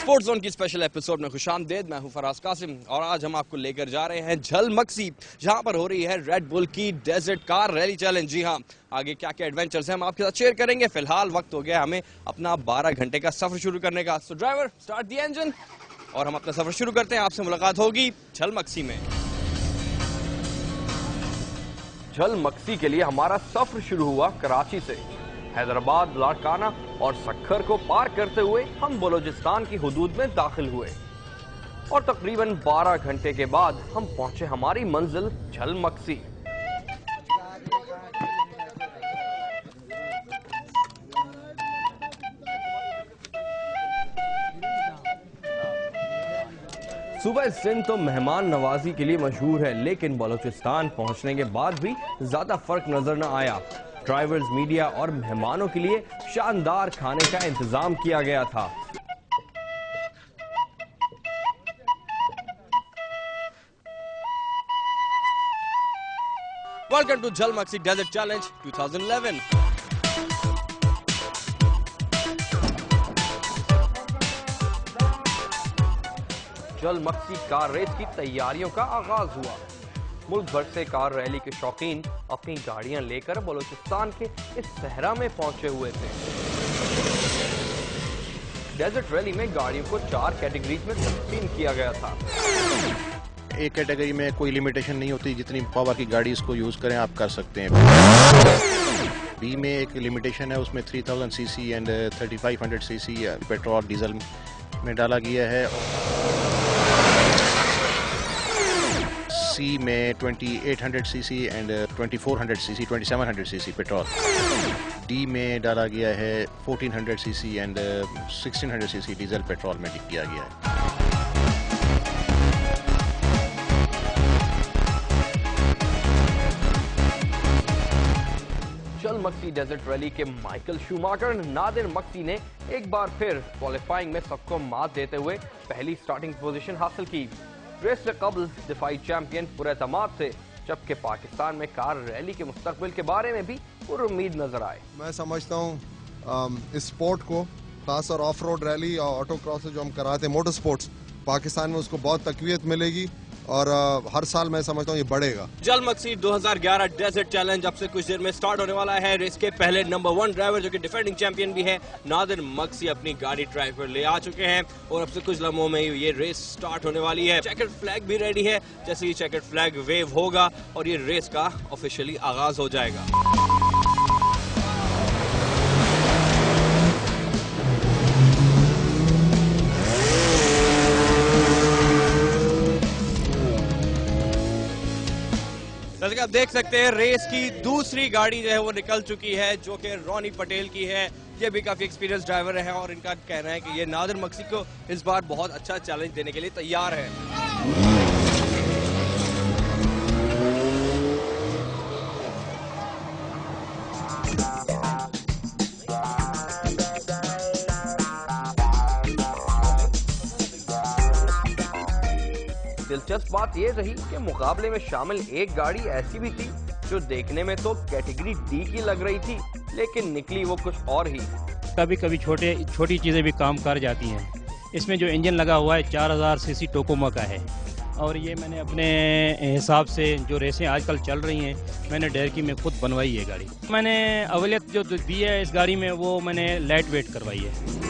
Sports zone की special episode में खुशामदीद। मैं हूं फराज कासिम और आज हम आपको लेकर जा रहे हैं झलमक्सी, जहां पर हो रही है रेड बुल की डेजर्ट कार रैली चैलेंज। जी हां, आगे क्या क्या एडवेंचर्स हैं हम आपके साथ शेयर करेंगे। फिलहाल वक्त हो गया हमें अपना 12 घंटे का सफर शुरू करने का। सो ड्राइवर, स्टार्ट द इंजन और हम अपना सफर शुरू करते हैं। आपसे मुलाकात होगी झलमक्सी में। झलमक्सी के लिए हमारा सफर शुरू हुआ कराची से। हैदराबाद, लाड़काना और सक्खर को पार करते हुए हम बलोचिस्तान की हुदूद में दाखिल हुए और तकरीबन 12 घंटे के बाद हम पहुंचे हमारी मंजिल झलमक्सी। सूबा सिंध तो मेहमान नवाजी के लिए मशहूर है, लेकिन बलोचिस्तान पहुंचने के बाद भी ज्यादा फर्क नजर न आया। ड्राइवर्स, मीडिया और मेहमानों के लिए शानदार खाने का इंतजाम किया गया था। वेलकम टू झलमक्सी डेजर्ट चैलेंज 2011। झलमक्सी कार रेस की तैयारियों का आगाज हुआ। मुल्क भर से कार रैली के शौकीन अपनी गाड़ियां लेकर बलूचिस्तान के इस सहरा में पहुंचे हुए थे। डेजर्ट रैली में गाड़ियों को 4 कैटेगरीज में तकसीम किया गया था। एक कैटेगरी में कोई लिमिटेशन नहीं होती, जितनी पावर की गाड़ी इसको यूज करें आप कर सकते हैं। बी में एक लिमिटेशन है, उसमें 3000 CC and 3500 CC petrol diesel में डाला गया है। सी में 2800 CC and 2400 CC 2700 CC petrol. D में डाला गया है 1400 CC and 1600 CC diesel petrol में किया गया है। झलमक्सी डेजर्ट रैली के माइकल शूमाकर नादिर मक्सी ने एक बार फिर क्वालिफाइंग में सबको मात देते हुए पहली स्टार्टिंग पोजीशन हासिल की। रेस से कबल दिफाई चैंपियन पुरएतमाद थे, जबकि पाकिस्तान में कार रैली के मुस्तकबिल के बारे में भी पुरुम्मीद नजर आए। मैं समझता हूँ इस स्पोर्ट को, खास और ऑफ रोड रैली और ऑटो क्रॉस जो हम कराते हैं, मोटर स्पोर्ट्स, पाकिस्तान में उसको बहुत तकवीयत मिलेगी और हर साल मैं समझता हूँ ये बढ़ेगा। झलमक्सी 2011 डेजर्ट चैलेंज अब से कुछ देर में स्टार्ट होने वाला है। रेस के पहले नंबर 1 ड्राइवर, जो कि डिफेंडिंग चैंपियन भी है, नादिर मक्सी, अपनी गाड़ी ड्राइव पर ले आ चुके हैं और अब से कुछ लम्हों में ये रेस स्टार्ट होने वाली है। चेकर्ड फ्लैग भी रेडी है। जैसे ही चेकर्ड फ्लैग वेव होगा और ये रेस का ऑफिशियली आगाज हो जाएगा। जैसे कि आप देख सकते हैं, रेस की दूसरी गाड़ी जो है वो निकल चुकी है, जो कि रोनी पटेल की है। ये भी काफी एक्सपीरियंस ड्राइवर है और इनका कहना है कि ये नादिर मक्सी को इस बार बहुत अच्छा चैलेंज देने के लिए तैयार है। दिलचस्प बात यह रही कि मुकाबले में शामिल एक गाड़ी ऐसी भी थी जो देखने में तो कैटेगरी डी की लग रही थी, लेकिन निकली वो कुछ और ही। कभी कभी छोटी चीज़ें भी काम कर जाती हैं। इसमें जो इंजन लगा हुआ है 4000 सीसी टोकोमा का है और ये मैंने अपने हिसाब से जो रेसें आजकल चल रही हैं, मैंने डेरकी में खुद बनवाई है गाड़ी। मैंने अवलियत जो दी है इस गाड़ी में, वो मैंने लाइट वेट करवाई है।